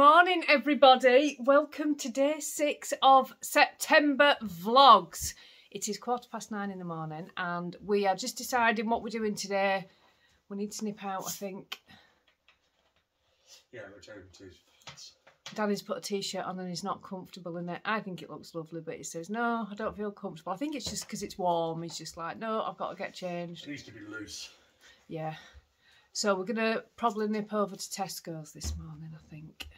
morning, everybody. Welcome to day 6 of September vlogs. It is 9:15 in the morning and we are just deciding what we're doing today. We need to nip out, I think. Yeah, which I do. Daddy's put a t-shirt on and he's not comfortable in it. I think it looks lovely, but he says, no, I don't feel comfortable. I think it's just because it's warm. He's just like, no, I've got to get changed. It needs to be loose. Yeah. So we're going to probably nip over to Tesco's this morning, I think.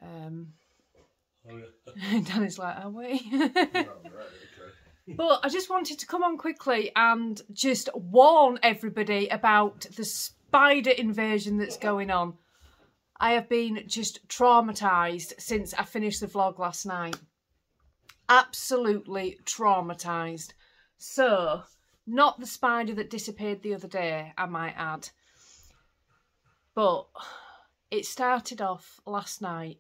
Oh, yeah. Danny's like, are we? Oh, right, okay. But I just wanted to come on quickly and just warn everybody about the spider invasion that's going on. I have been just traumatised since I finished the vlog last night. Absolutely traumatised. So, not the spider that disappeared the other day, I might add. But it started off last night.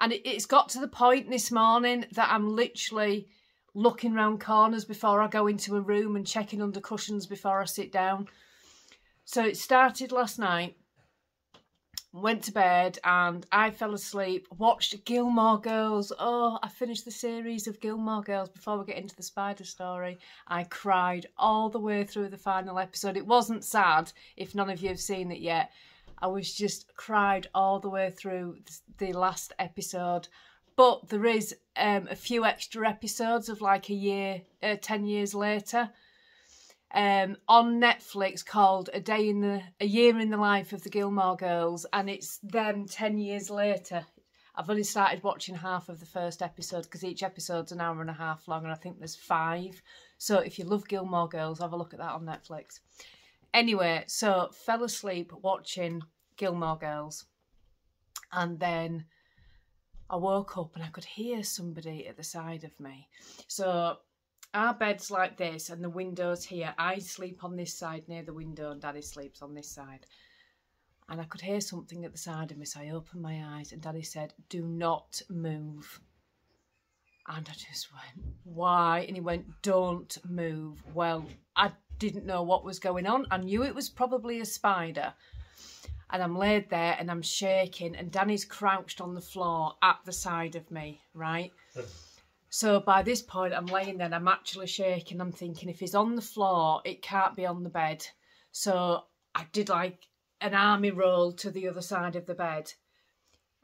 And it's got to the point this morning that I'm literally looking round corners before I go into a room and checking under cushions before I sit down. So it started last night. Went to bed and I fell asleep, watched Gilmore Girls. Oh, I finished the series of Gilmore Girls before we get into the spider story. I cried all the way through the final episode. It wasn't sad, if none of you have seen it yet. I was just cried all the way through the last episode. But there is a few extra episodes of like 10 years later. On Netflix called A Year in the Life of the Gilmore Girls, and it's them 10 years later. I've only started watching half of the first episode because each episode's an hour and a half long and I think there's 5. So if you love Gilmore Girls, have a look at that on Netflix. Anyway, so fell asleep watching Gilmore Girls and then I woke up and I could hear somebody at the side of me. So our bed's like this and the window's here. I sleep on this side near the window and Daddy sleeps on this side. And I could hear something at the side of me, so I opened my eyes and Daddy said, do not move. And I just went, why? And he went, don't move. Well, I didn't know what was going on. I knew it was probably a spider. And I'm laid there and I'm shaking and Danny's crouched on the floor at the side of me, right? So by this point, I'm laying there and I'm actually shaking. I'm thinking, if he's on the floor, it can't be on the bed. So I did like an army roll to the other side of the bed.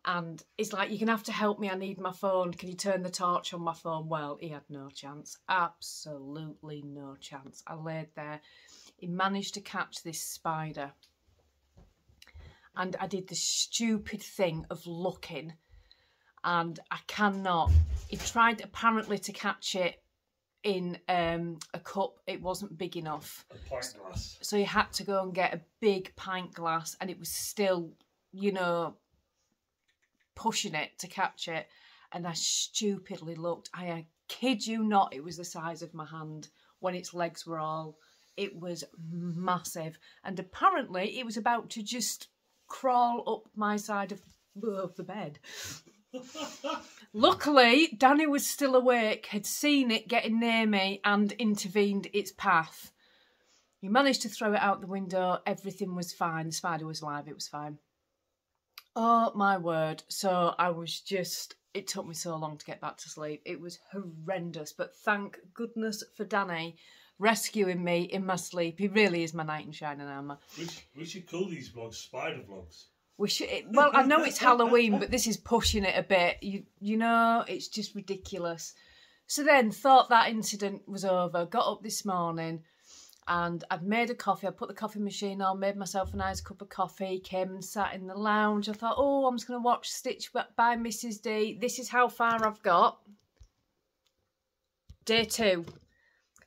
And it's like, you're going to have to help me. I need my phone. Can you turn the torch on my phone? Well, he had no chance. Absolutely no chance. I laid there. He managed to catch this spider. And I did the stupid thing of looking. And I cannot. He tried apparently to catch it in a cup. It wasn't big enough. A pint glass. So he had to go and get a big pint glass and it was still, you know, pushing it to catch it. And I stupidly looked. I kid you not, it was the size of my hand when its legs were all. It was massive. And apparently it was about to just crawl up my side of the bed. Luckily, Danny was still awake, had seen it getting near me and intervened its path. He managed to throw it out the window. Everything was fine. The spider was alive. It was fine. Oh, my word. So I was just... It took me so long to get back to sleep. It was horrendous. But thank goodness for Danny rescuing me in my sleep. He really is my knight in shining armour. We should call these vlogs spider vlogs. We should. Well, I know it's Halloween, but this is pushing it a bit. You know, it's just ridiculous. So then, thought that incident was over. Got up this morning, and I'd made a coffee. I put the coffee machine on, made myself a nice cup of coffee. Came and sat in the lounge. I thought, oh, I'm just going to watch Stitch by Mrs. D. This is how far I've got. Day 2.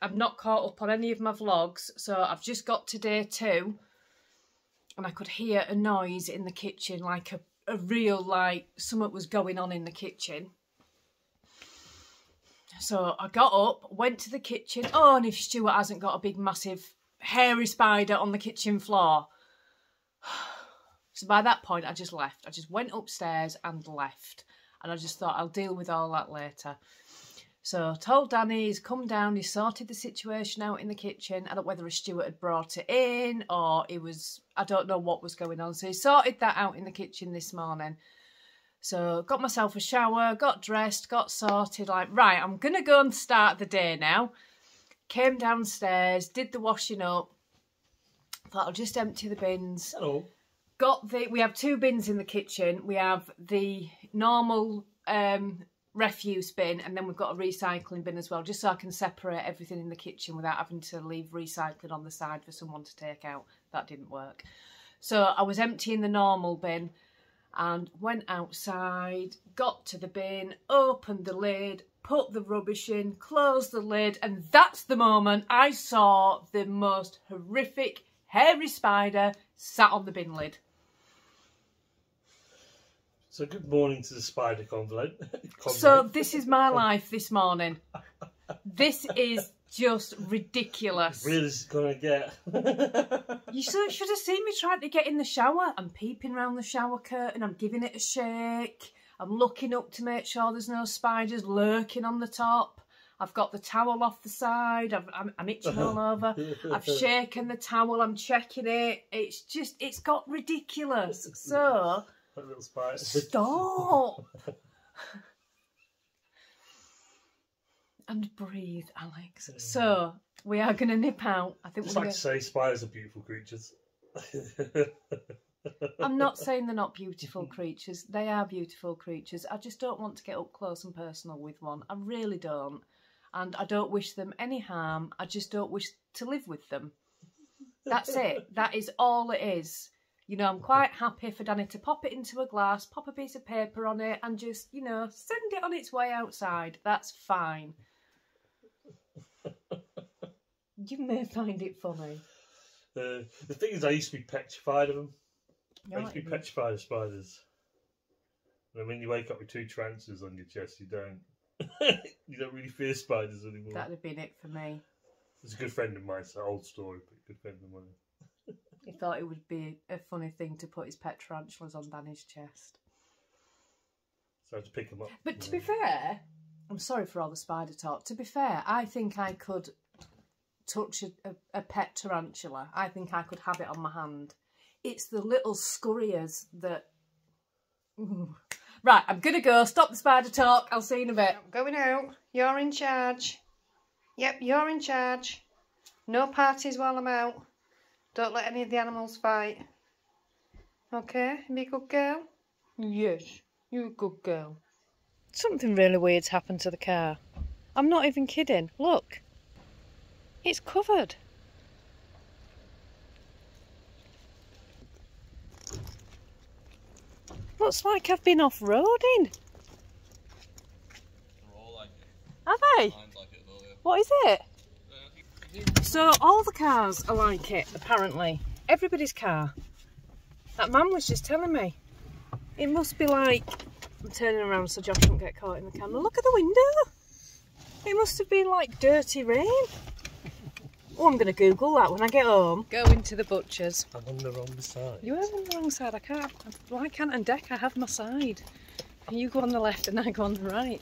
I've not caught up on any of my vlogs, so I've just got to day 2. And I could hear a noise in the kitchen, like a real, like, something was going on in the kitchen. So I got up, went to the kitchen. Oh, and if Stuart hasn't got a big, massive, hairy spider on the kitchen floor. So by that point, I just left. I just went upstairs and left. And I just thought, I'll deal with all that later. So I told Danny, he's come down, he sorted the situation out in the kitchen. I don't know whether a steward had brought it in or it was, I don't know what was going on. So he sorted that out in the kitchen this morning. So got myself a shower, got dressed, got sorted, like, right, I'm going to go and start the day now. Came downstairs, did the washing up. Thought I'll just empty the bins. Hello. We have 2 bins in the kitchen. We have the normal refuse bin, and then we've got a recycling bin as well, just so I can separate everything in the kitchen without having to leave recycling on the side for someone to take out. That didn't work. So I was emptying the normal bin and went outside, got to the bin, opened the lid, put the rubbish in, closed the lid, and that's the moment I saw the most horrific hairy spider sat on the bin lid. So good morning to the spider convent. So this is my life this morning. This is just ridiculous. Real as it's gonna get. You should have seen me trying to get in the shower. I'm peeping around the shower curtain. I'm giving it a shake. I'm looking up to make sure there's no spiders lurking on the top. I've got the towel off the side. I'm itching all over. I've shaken the towel. I'm checking it. It's got ridiculous. So, Little spider. stop. And breathe, Alex. So, we are going to nip out. I think Just we're like to say, spiders are beautiful creatures. I'm not saying they're not beautiful creatures. They are beautiful creatures. I just don't want to get up close and personal with one. I really don't. And I don't wish them any harm. I just don't wish to live with them. That's it. That is all it is. You know, I'm quite happy for Danny to pop it into a glass, pop a piece of paper on it and just, you know, send it on its way outside. That's fine. You may find it funny. The thing is, I used to be petrified of them. You're I used to be petrified of spiders. And when you wake up with 2 tarantulas on your chest, you don't. You don't really fear spiders anymore. That'd have been it for me. It's a good friend of mine. It's an old story, but a good friend of mine. He thought it would be a funny thing to put his pet tarantulas on Danny's chest. So I had to pick them up. But to be fair, I'm sorry for all the spider talk. To be fair, I think I could touch a pet tarantula. I think I could have it on my hand. It's the little scurriers that... Ooh. Right, I'm going to go. Stop the spider talk. I'll see you in a bit. I'm going out. You're in charge. Yep, you're in charge. No parties while I'm out. Don't let any of the animals fight. Okay, be a good girl? Yes, you're a good girl. Something really weird's happened to the car. I'm not even kidding. Look. It's covered. Looks like I've been off-roading. They're all like it. Are they? Mine's like it though, yeah. What is it? So all the cars are like it, apparently. Everybody's car. That man was just telling me. It must be like... I'm turning around so Josh won't get caught in the camera. Look at the window. It must have been like dirty rain. Oh, I'm going to Google that when I get home. Go into the butcher's. I'm on the wrong side. You are on the wrong side. I can't. Why can't on deck? I have my side. You go on the left and I go on the right.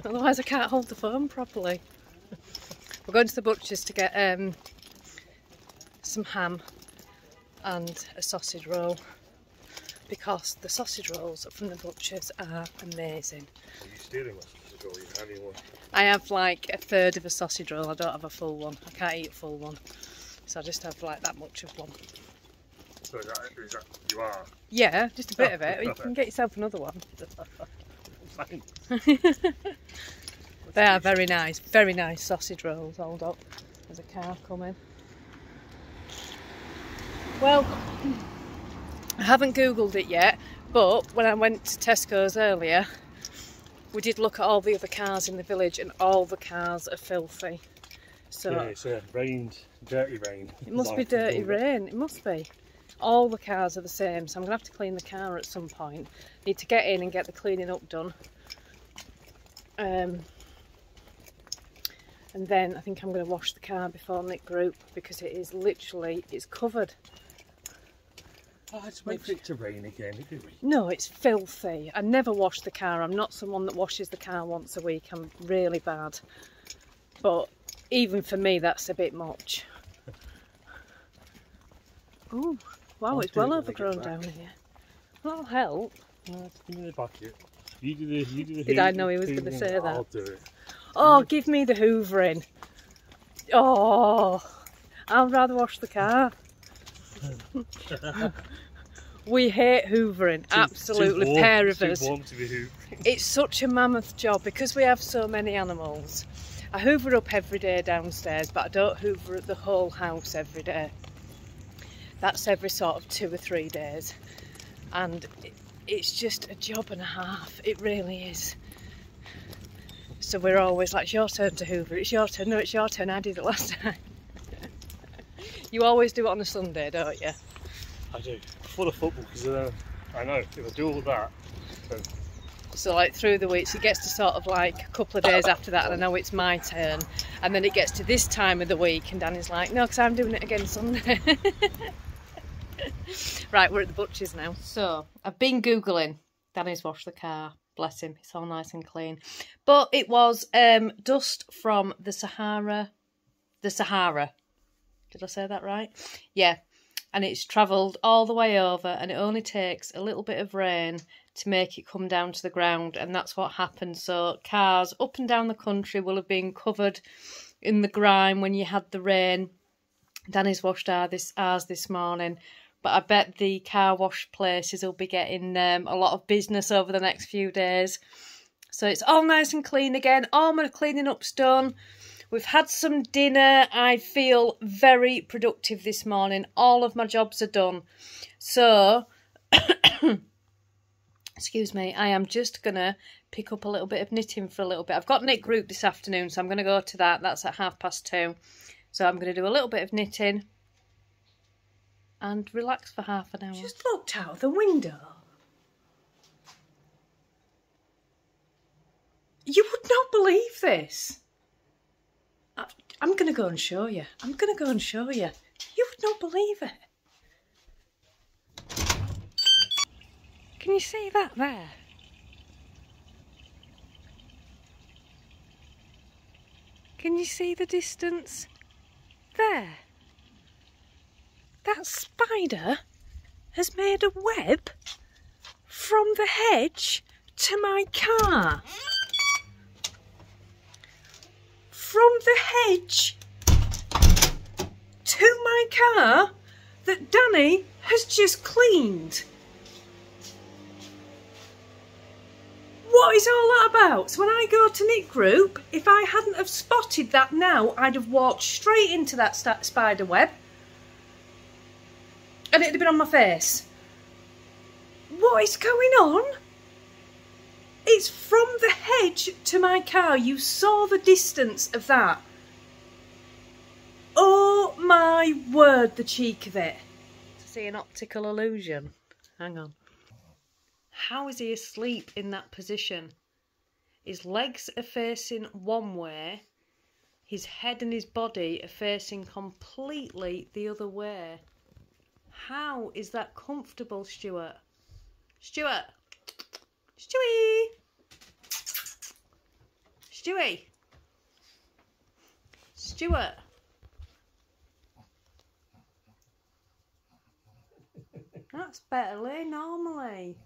Otherwise I can't hold the phone properly. We're going to the butcher's to get some ham and a sausage roll, because the sausage rolls from the butcher's are amazing. Are you stealing my sausage roll? You having one? I have like a third of a sausage roll. I don't have a full one. I can't eat a full one, so I just have like that much of one. So is that you are? Yeah, just a bit of it. You can get yourself another one. Thanks. They are very nice sausage rolls. Hold up, there's a car coming. Well, I haven't Googled it yet, but when I went to Tesco's earlier, we did look at all the other cars in the village and all the cars are filthy. So yeah, it's rained, dirty rain. It must be dirty rain, it must be. All the cars are the same, so I'm going to have to clean the car at some point. Need to get in and get the cleaning up done. And then I think I'm going to wash the car before Nick group, because it is literally, it's covered. Oh, I just wait for it to rain again. No, it's filthy. I never wash the car. I'm not someone that washes the car once a week. I'm really bad. But even for me, that's a bit much. Oh, wow, it's well overgrown down here. That'll help. Give me the bucket. You do the Did I know he was going to say that? I'll do it. Oh, give me the hoovering. Oh, I'd rather wash the car. We hate hoovering, absolutely, warm, pair of too us. warm to be hoovering. It's such a mammoth job because we have so many animals. I hoover up every day downstairs, but I don't hoover up the whole house every day. That's every sort of 2 or 3 days. And it's just a job and a half, it really is. So we're always like, it's your turn to hoover, it's your turn, no, it's your turn, I did it last time. You always do it on a Sunday, don't you? I do. For the football, because I know if I do all that, then... So like through the weeks, it gets to sort of like a couple of days after that and I know it's my turn. And then it gets to this time of the week and Danny's like, no, because I'm doing it again Sunday. Right, we're at the butcher's now. So, I've been Googling. Danny's washed the car. Bless him, it's all nice and clean. But it was dust from the Sahara. The Sahara. Did I say that right? Yeah. And it's travelled all the way over and it only takes a little bit of rain to make it come down to the ground, and that's what happened. So cars up and down the country will have been covered in the grime when you had the rain. Danny's washed ours this morning, but I bet the car wash places will be getting a lot of business over the next few days. So it's all nice and clean again. All my cleaning up's done. We've had some dinner. I feel very productive this morning. All of my jobs are done. So, excuse me, I am just going to pick up a little bit of knitting for a little bit. I've got knit group this afternoon, so I'm going to go to that. That's at 2:30. So I'm going to do a little bit of knitting and relax for half an hour. Just looked out the window. You would not believe this. I'm going to go and show you. I'm going to go and show you. You would not believe it. Can you see that there? Can you see the distance? There. That spider has made a web from the hedge to my car. From the hedge to my car that Danny has just cleaned. What is all that about? So when I go to knit group, if I hadn't have spotted that now, I'd have walked straight into that spider web and it'd have been on my face. What is going on? It's from the hedge to my car. You saw the distance of that. Oh my word, the cheek of it. To see an optical illusion. Hang on. How is he asleep in that position? His legs are facing one way. His head and his body are facing completely the other way. How is that comfortable, Stuart? Stuart! Stewie! Stewie! Stuart! That's better, Lee, normally.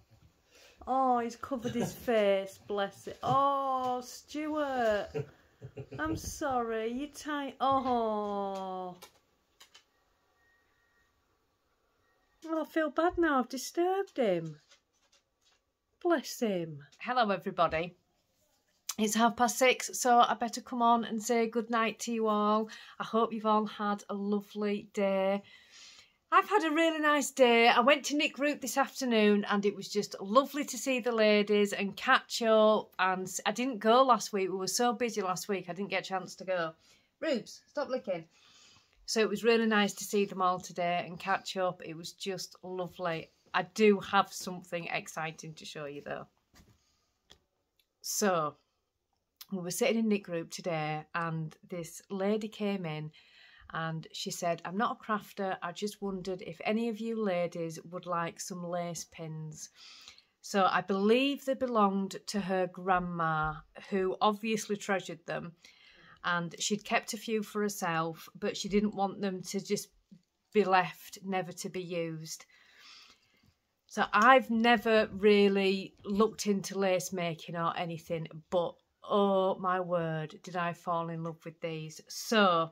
Oh, he's covered his face, bless it. Oh, Stuart! I'm sorry, you're tight. Oh. Oh, I feel bad now, I've disturbed him. Bless him. Hello everybody. It's 6:30, so I better come on and say good night to you all. I hope you've all had a lovely day. I've had a really nice day. I went to knit group this afternoon and it was just lovely to see the ladies and catch up. And I didn't go last week. We were so busy last week I didn't get a chance to go. Rubes, stop licking. So it was really nice to see them all today and catch up. It was just lovely. I do have something exciting to show you though. So, we were sitting in knit group today and this lady came in and she said, I'm not a crafter, I just wondered if any of you ladies would like some lace pins. So I believe they belonged to her grandma, who obviously treasured them, and she'd kept a few for herself, but she didn't want them to just be left never to be used. So I've never really looked into lace making or anything, but oh my word, did I fall in love with these. So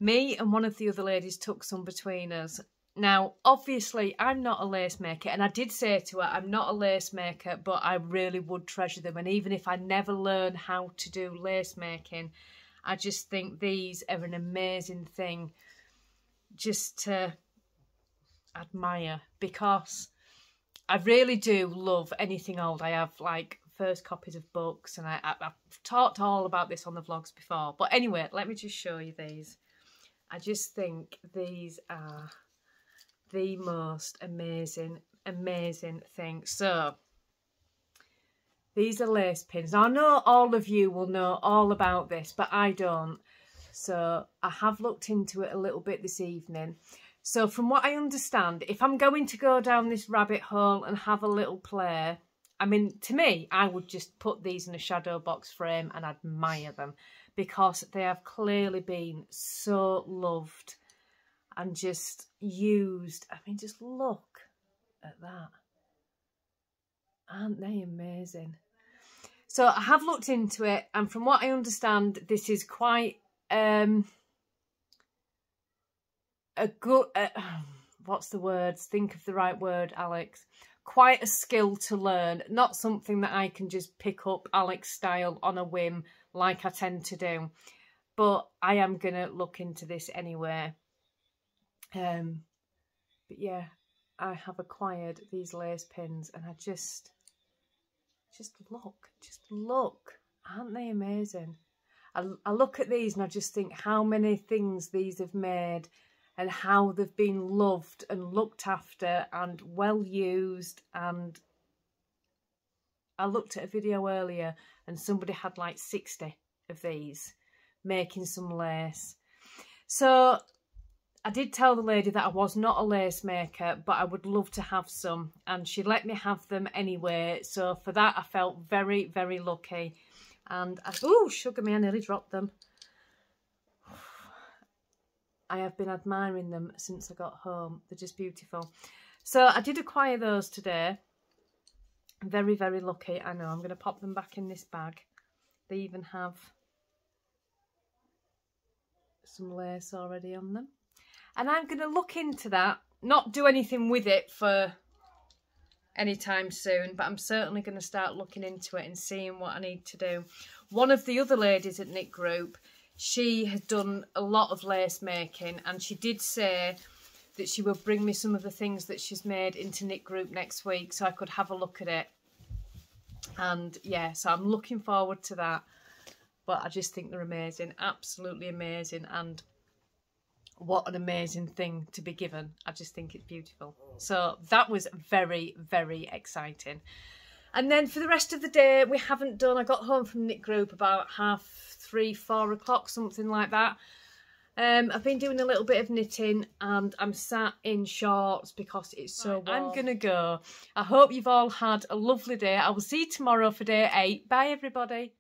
me and one of the other ladies took some between us. Now, obviously, I'm not a lace maker, and I did say to her, I'm not a lace maker, but I really would treasure them. And even if I never learn how to do lace making, I just think these are an amazing thing just to admire, because I really do love anything old. I have like first copies of books, and I've talked all about this on the vlogs before. But anyway, let me just show you these. I just think these are the most amazing thing. So these are lace pins. Now, I know all of you will know all about this, but I don't. So I have looked into it a little bit this evening. So from what I understand, if I'm going to go down this rabbit hole and have a little play, I mean, to me, I would just put these in a shadow box frame and admire them, because they have clearly been so loved and just used. I mean, just look at that. Aren't they amazing? So I have looked into it, and from what I understand, this is quite a good, what's the word? Think of the right word, Alex. Quite a skill to learn, not something that I can just pick up Alex style on a whim like I tend to do. But I am going to look into this anyway. But yeah, I have acquired these lace pins, and I just look, aren't they amazing? I look at these and I just think how many things these have made, and how they've been loved and looked after and well used. And I looked at a video earlier and somebody had like 60 of these making some lace. So I did tell the lady that I was not a lace maker, but I would love to have some, and she let me have them anyway. So for that, I felt very, very lucky. And oh, sugar me, I nearly dropped them. I have been admiring them since I got home. They're just beautiful. So I did acquire those today. Very, very lucky. I know. I'm going to pop them back in this bag. They even have some lace already on them. And I'm going to look into that. Not do anything with it for any time soon, but I'm certainly going to start looking into it and seeing what I need to do. One of the other ladies at Knit Group, she had done a lot of lace making, and she did say that she will bring me some of the things that she's made into Knit Group next week, so I could have a look at it. And yeah, so I'm looking forward to that. But I just think they're amazing, absolutely amazing, and what an amazing thing to be given. I just think it's beautiful. So that was very, very exciting. And then for the rest of the day, we haven't done, I got home from Knit Group about 3:30, 4 o'clock, something like that. I've been doing a little bit of knitting, and I'm sat in shorts because it's so warm. I'm going to go. I hope you've all had a lovely day. I will see you tomorrow for day 8. Bye, everybody.